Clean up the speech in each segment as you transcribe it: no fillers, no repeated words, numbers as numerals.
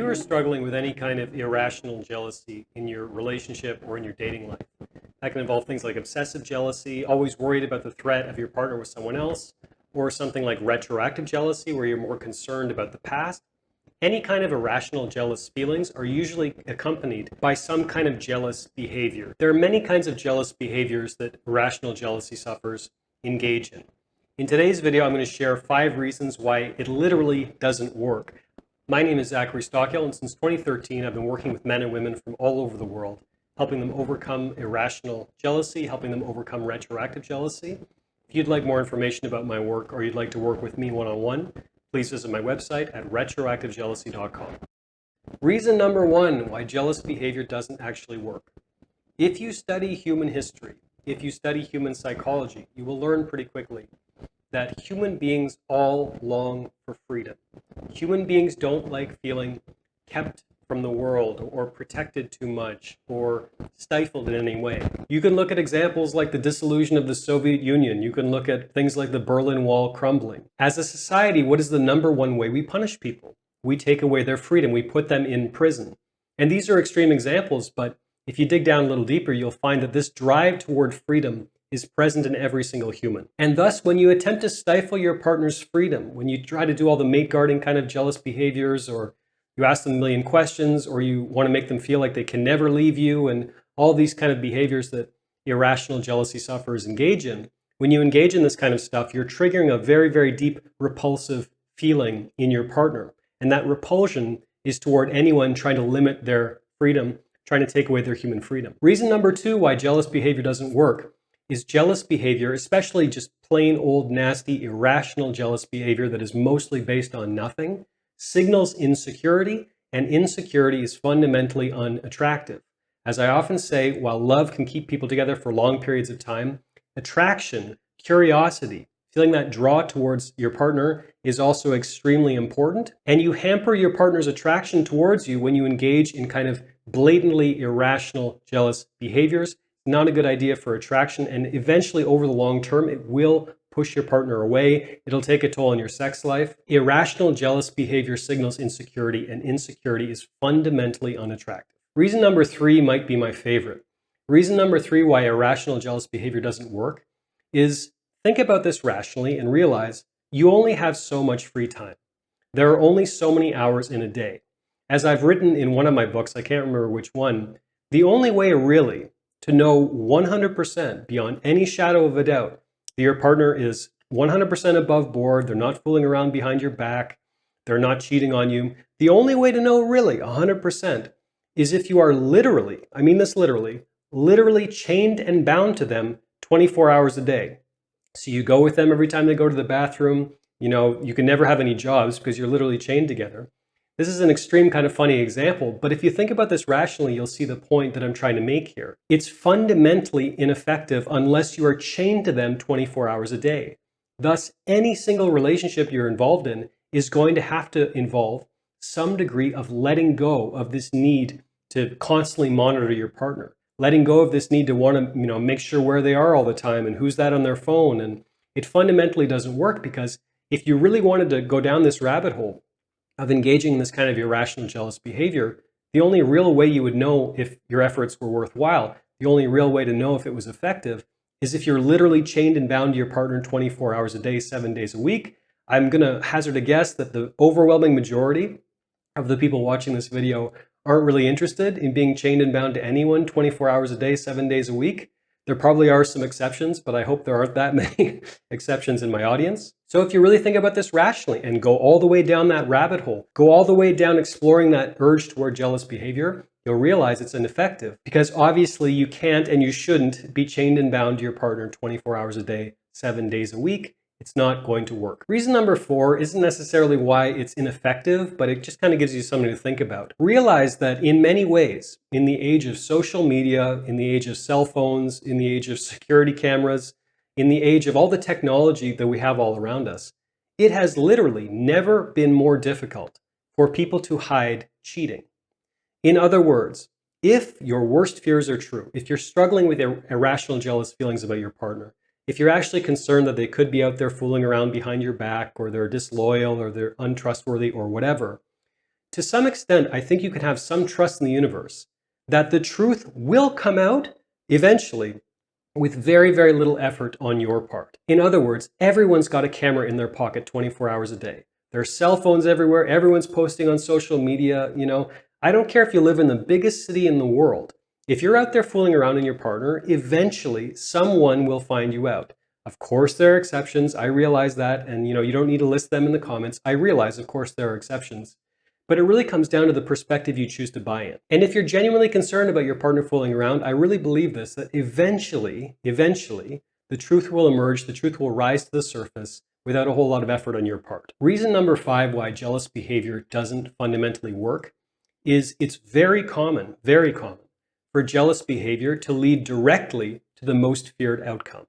you are struggling with any kind of irrational jealousy in your relationship or in your dating life, that can involve things like obsessive jealousy, always worried about the threat of your partner with someone else, or something like retroactive jealousy, where you're more concerned about the past. Any kind of irrational jealous feelings are usually accompanied by some kind of jealous behavior. There are many kinds of jealous behaviors that irrational jealousy sufferers engage in. In today's video, I'm going to share 5 reasons why it literally doesn't work. My name is Zachary Stockill, and since 2013, I've been working with men and women from all over the world, helping them overcome irrational jealousy, helping them overcome retroactive jealousy. If you'd like more information about my work or you'd like to work with me one-on-one, please visit my website at retroactivejealousy.com. Reason number 1 why jealous behavior doesn't actually work. If you study human history, if you study human psychology, you will learn pretty quickly that human beings all long for freedom. Human beings don't like feeling kept from the world or protected too much or stifled in any way. You can look at examples like the dissolution of the Soviet Union. You can look at things like the Berlin Wall crumbling. As a society, what is the number one way we punish people? We take away their freedom. We put them in prison. And these are extreme examples, but if you dig down a little deeper, you'll find that this drive toward freedom is present in every single human. And thus, when you attempt to stifle your partner's freedom, when you try to do all the mate guarding kind of jealous behaviors, or you ask them a million questions, or you want to make them feel like they can never leave you, and all these kind of behaviors that irrational jealousy sufferers engage in, when you engage in this kind of stuff, you're triggering a very, very deep repulsive feeling in your partner. And that repulsion is toward anyone trying to limit their freedom, trying to take away their human freedom. Reason number 2 why jealous behavior doesn't work is jealous behavior, especially just plain old nasty irrational jealous behavior that is mostly based on nothing, signals insecurity, and insecurity is fundamentally unattractive. As I often say, while love can keep people together for long periods of time, attraction, curiosity, feeling that draw towards your partner is also extremely important. And you hamper your partner's attraction towards you when you engage in kind of blatantly irrational jealous behaviors. Not a good idea for attraction, and eventually over the long term, it will push your partner away. It'll take a toll on your sex life. Irrational jealous behavior signals insecurity, and insecurity is fundamentally unattractive. Reason number 3 might be my favorite. Reason number 3 why irrational jealous behavior doesn't work is think about this rationally and realize you only have so much free time. There are only so many hours in a day. As I've written in one of my books, I can't remember which one, the only way really to know 100% beyond any shadow of a doubt that your partner is 100% above board, they're not fooling around behind your back, they're not cheating on you. The only way to know really 100% is if you are literally, I mean this literally chained and bound to them 24 hours a day. So you go with them every time they go to the bathroom. You know, you can never have any jobs because you're literally chained together. This is an extreme kind of funny example, but if you think about this rationally, you'll see the point that I'm trying to make here. It's fundamentally ineffective unless you are chained to them 24 hours a day. Thus, any single relationship you're involved in is going to have to involve some degree of letting go of this need to constantly monitor your partner, letting go of this need to want to, make sure where they are all the time and who's that on their phone. And it fundamentally doesn't work, because if you really wanted to go down this rabbit hole of engaging in this kind of irrational jealous behavior, the only real way you would know if your efforts were worthwhile, the only real way to know if it was effective, is if you're literally chained and bound to your partner 24 hours a day, 7 days a week. I'm going to hazard a guess that the overwhelming majority of the people watching this video aren't really interested in being chained and bound to anyone 24 hours a day, 7 days a week. There probably are some exceptions, but I hope there aren't that many exceptions in my audience. So if you really think about this rationally and go all the way down that rabbit hole, go all the way down exploring that urge toward jealous behavior, you'll realize it's ineffective, because obviously you can't and you shouldn't be chained and bound to your partner 24 hours a day, 7 days a week. It's not going to work. Reason number 4 isn't necessarily why it's ineffective, but it just kind of gives you something to think about. Realize that in many ways, in the age of social media, in the age of cell phones, in the age of security cameras, in the age of all the technology that we have all around us, it has literally never been more difficult for people to hide cheating. In other words, if your worst fears are true, if you're struggling with irrational jealous feelings about your partner, if you're actually concerned that they could be out there fooling around behind your back, or they're disloyal, or they're untrustworthy, or whatever, to some extent, I think you can have some trust in the universe that the truth will come out eventually with very, very little effort on your part. In other words, everyone's got a camera in their pocket 24 hours a day. There are cell phones everywhere. Everyone's posting on social media. I don't care if you live in the biggest city in the world. If you're out there fooling around in your partner, eventually someone will find you out. Of course, there are exceptions. I realize that. And you don't need to list them in the comments. I realize, of course, there are exceptions. But it really comes down to the perspective you choose to buy in. And if you're genuinely concerned about your partner fooling around, I really believe this, that eventually, the truth will emerge, the truth will rise to the surface without a whole lot of effort on your part. Reason number 5 why jealous behavior doesn't fundamentally work is it's very common for jealous behavior to lead directly to the most feared outcome.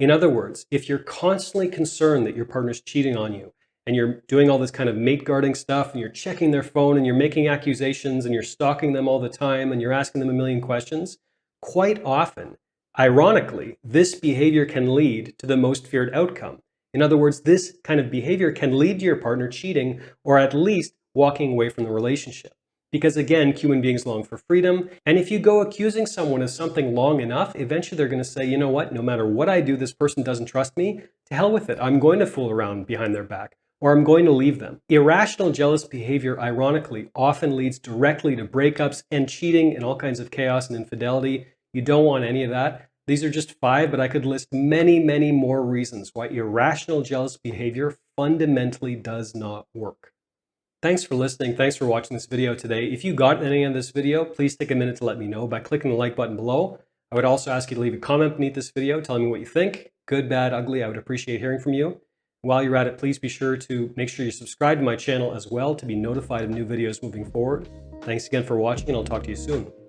In other words, if you're constantly concerned that your partner's cheating on you, and you're doing all this kind of mate guarding stuff, and you're checking their phone, and you're making accusations, and you're stalking them all the time, and you're asking them a million questions, quite often, ironically, this behavior can lead to the most feared outcome. In other words, this kind of behavior can lead to your partner cheating, or at least walking away from the relationship. Because again, human beings long for freedom, and if you go accusing someone of something long enough, eventually they're going to say, you know what, no matter what I do, this person doesn't trust me, to hell with it, I'm going to fool around behind their back. Or I'm going to leave them. Irrational jealous behavior, ironically, often leads directly to breakups and cheating and all kinds of chaos and infidelity. You don't want any of that. These are just 5, but I could list many, many more reasons why irrational jealous behavior fundamentally does not work. Thanks for listening. Thanks for watching this video today. If you got any of this video, please take a minute to let me know by clicking the like button below. I would also ask you to leave a comment beneath this video telling me what you think. Good, bad, ugly. I would appreciate hearing from you. While you're at it, please be sure to make sure you subscribe to my channel as well to be notified of new videos moving forward. Thanks again for watching, and I'll talk to you soon.